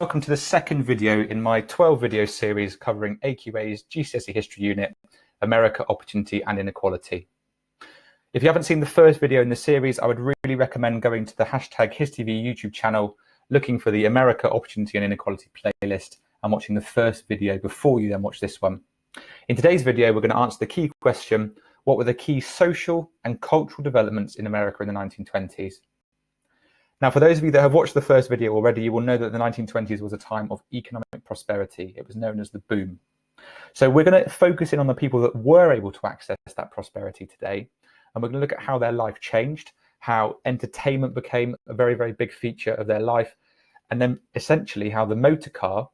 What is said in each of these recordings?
Welcome to the second video in my 12 video series covering AQA's GCSE History Unit, America, Opportunity and Inequality. If you haven't seen the first video in the series, I would really recommend going to the #HisTV YouTube channel, looking for the America, Opportunity and Inequality playlist and watching the first video before you then watch this one. In today's video, we're going to answer the key question: what were the key social and cultural developments in America in the 1920s? Now, for those of you that have watched the first video already, you will know that the 1920s was a time of economic prosperity. It was known as the boom. So we're going to focus in on the people that were able to access that prosperity today. And we're going to look at how their life changed, how entertainment became a very, very big feature of their life, and then essentially how the motor car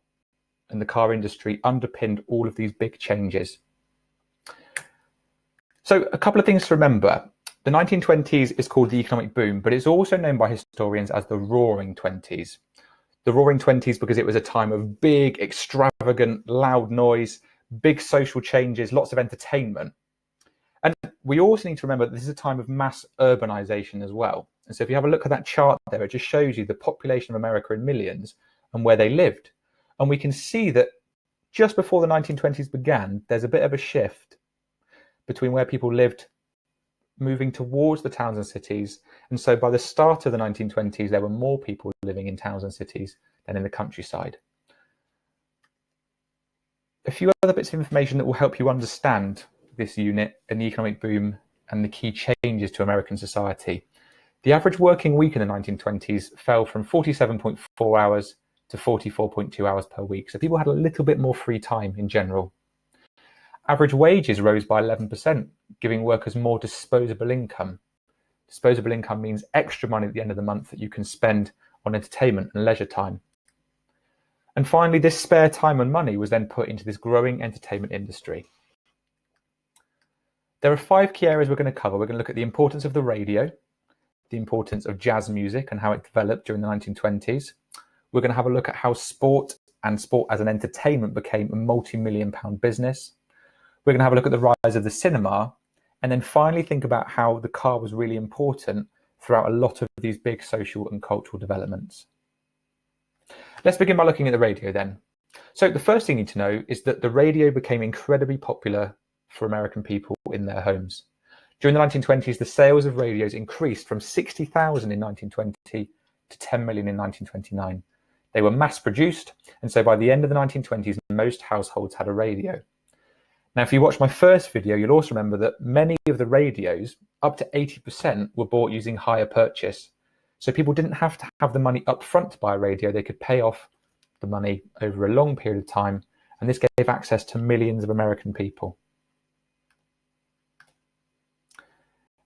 and the car industry underpinned all of these big changes. So a couple of things to remember. The 1920s is called the economic boom, but it's also known by historians as the Roaring Twenties. The Roaring Twenties because it was a time of big, extravagant, loud noise, big social changes, lots of entertainment. And we also need to remember that this is a time of mass urbanization as well. And so if you have a look at that chart there, it just shows you the population of America in millions and where they lived. And we can see that just before the 1920s began, there's a bit of a shift between where people lived moving towards the towns and cities. And so by the start of the 1920s, there were more people living in towns and cities than in the countryside. A few other bits of information that will help you understand this unit and the economic boom and the key changes to American society. The average working week in the 1920s fell from 47.4 hours to 44.2 hours per week. So people had a little bit more free time in general. Average wages rose by 11%, giving workers more disposable income. Disposable income means extra money at the end of the month that you can spend on entertainment and leisure time. And finally, this spare time and money was then put into this growing entertainment industry. There are 5 key areas we're going to cover. We're going to look at the importance of the radio, the importance of jazz music and how it developed during the 1920s. We're going to have a look at how sport and sport as an entertainment became a multi-million-pound business. We're going to have a look at the rise of the cinema, and then finally think about how the car was really important throughout a lot of these big social and cultural developments. Let's begin by looking at the radio then. So the first thing you need to know is that the radio became incredibly popular for American people in their homes. During the 1920s, the sales of radios increased from 60,000 in 1920 to 10 million in 1929. They were mass produced, and so by the end of the 1920s, most households had a radio. Now, if you watch my first video, you'll also remember that many of the radios, up to 80%, were bought using hire purchase. So people didn't have to have the money up front to buy a radio. They could pay off the money over a long period of time, and this gave access to millions of American people.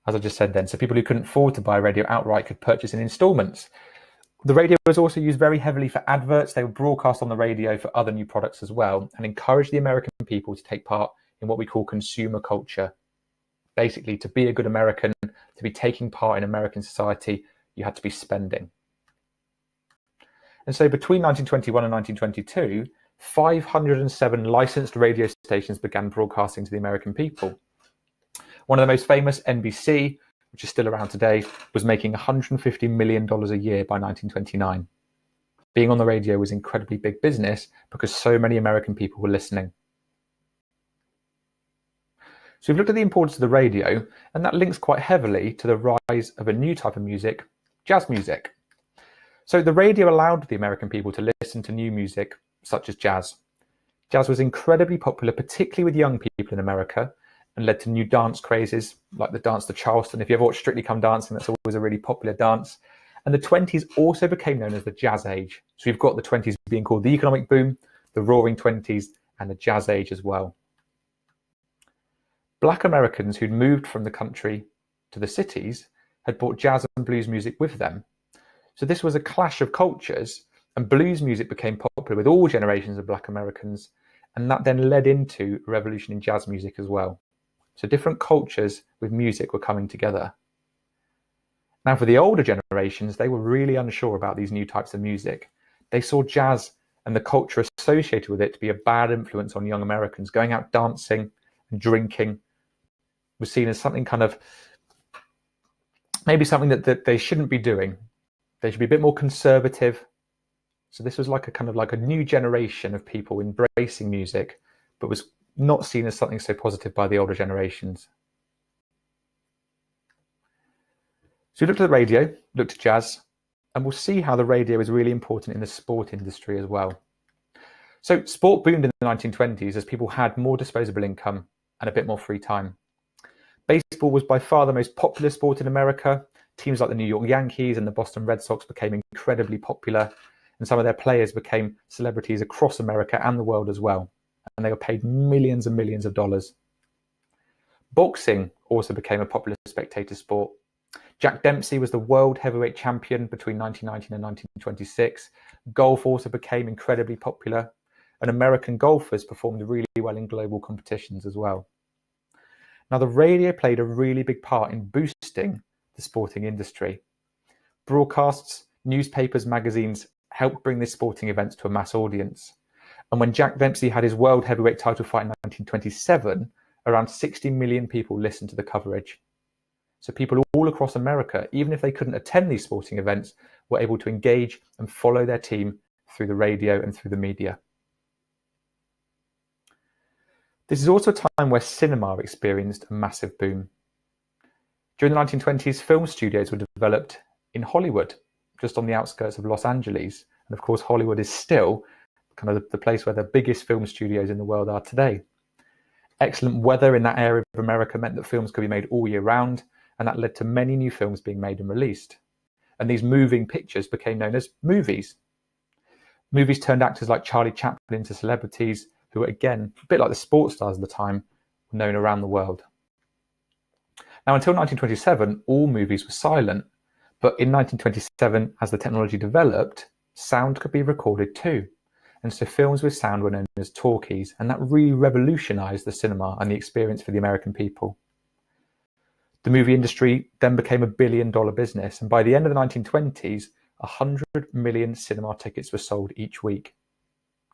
As I just said then, so people who couldn't afford to buy a radio outright could purchase in installments. The radio was also used very heavily for adverts. They were broadcast on the radio for other new products as well, and encouraged the American people to take part in what we call consumer culture. Basically, to be a good American, to be taking part in American society, you had to be spending. And so between 1921 and 1922, 507 licensed radio stations began broadcasting to the American people. One of the most famous, NBC, which is still around today, was making $150 million a year by 1929. Being on the radio was incredibly big business because so many American people were listening. So we've looked at the importance of the radio, and that links quite heavily to the rise of a new type of music, jazz music. So the radio allowed the American people to listen to new music such as jazz. Jazz was incredibly popular, particularly with young people in America, and led to new dance crazes like the dance to Charleston. If you ever watch Strictly Come Dancing, that's always a really popular dance. And the 20s also became known as the Jazz Age. So you've got the 20s being called the economic boom, the Roaring Twenties, and the Jazz Age as well. Black Americans who'd moved from the country to the cities had brought jazz and blues music with them. So this was a clash of cultures, and blues music became popular with all generations of Black Americans, and that then led into a revolution in jazz music as well. So different cultures with music were coming together. Now for the older generations, they were really unsure about these new types of music. They saw jazz and the culture associated with it to be a bad influence on young Americans. Going out dancing and drinking was seen as something kind of, maybe something that they shouldn't be doing. They should be a bit more conservative, So this was like a new generation of people embracing music, but was not seen as something so positive by the older generations. So we looked at the radio, looked at jazz, and we'll see how the radio is really important in the sport industry as well. So sport boomed in the 1920s as people had more disposable income and a bit more free time. Baseball was by far the most popular sport in America. Teams like the New York Yankees and the Boston Red Sox became incredibly popular, and some of their players became celebrities across America and the world as well, and they were paid millions and millions of dollars. Boxing also became a popular spectator sport. Jack Dempsey was the world heavyweight champion between 1919 and 1926. Golf also became incredibly popular, and American golfers performed really well in global competitions as well. Now, the radio played a really big part in boosting the sporting industry. Broadcasts, newspapers, magazines helped bring these sporting events to a mass audience. And when Jack Dempsey had his world heavyweight title fight in 1927, around 60 million people listened to the coverage. So people all across America, even if they couldn't attend these sporting events, were able to engage and follow their team through the radio and through the media. This is also a time where cinema experienced a massive boom. During the 1920s, film studios were developed in Hollywood, just on the outskirts of Los Angeles. And of course, Hollywood is still kind of the place where the biggest film studios in the world are today. Excellent weather in that area of America meant that films could be made all year round, and that led to many new films being made and released. And these moving pictures became known as movies. Movies turned actors like Charlie Chaplin into celebrities who were, again, a bit like the sports stars of the time, were known around the world. Now, until 1927, all movies were silent. But in 1927, as the technology developed, sound could be recorded too. And so films with sound were known as talkies, and that really revolutionized the cinema and the experience for the American people. The movie industry then became $1 billion business, and by the end of the 1920s, 100 million cinema tickets were sold each week.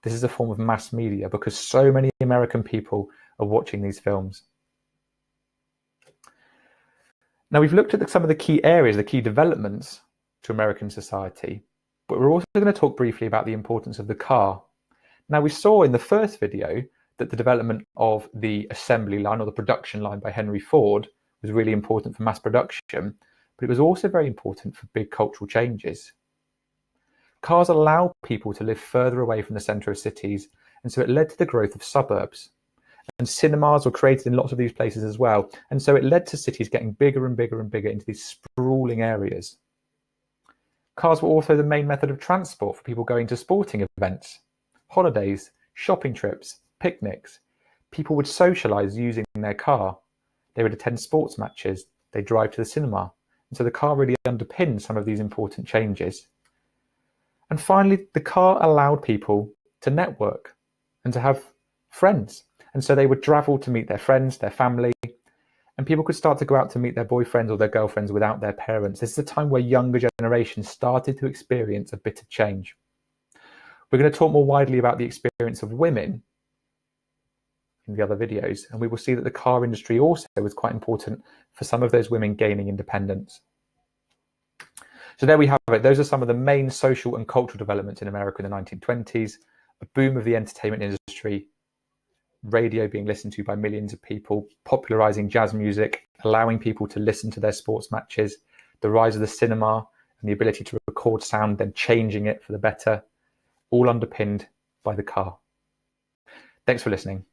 This is a form of mass media because so many American people are watching these films. Now, we've looked at some of the key areas, the key developments to American society, but we're also going to talk briefly about the importance of the car. Now, we saw in the first video that the development of the assembly line or the production line by Henry Ford was really important for mass production, but it was also very important for big cultural changes. Cars allow people to live further away from the centre of cities, and so it led to the growth of suburbs. And cinemas were created in lots of these places as well, and so it led to cities getting bigger and bigger and bigger into these sprawling areas. Cars were also the main method of transport for people going to sporting events, holidays, shopping trips, picnics. People would socialise using their car. They would attend sports matches, they'd drive to the cinema. And so the car really underpinned some of these important changes. And finally, the car allowed people to network and to have friends. And so they would travel to meet their friends, their family, and people could start to go out to meet their boyfriends or their girlfriends without their parents. This is a time where younger generations started to experience a bit of change. We're going to talk more widely about the experience of women in the other videos, and we will see that the car industry also was quite important for some of those women gaining independence. So there we have it. Those are some of the main social and cultural developments in America in the 1920s, a boom of the entertainment industry, radio being listened to by millions of people, popularizing jazz music, allowing people to listen to their sports matches, the rise of the cinema and the ability to record sound, then changing it for the better, all underpinned by the car. Thanks for listening.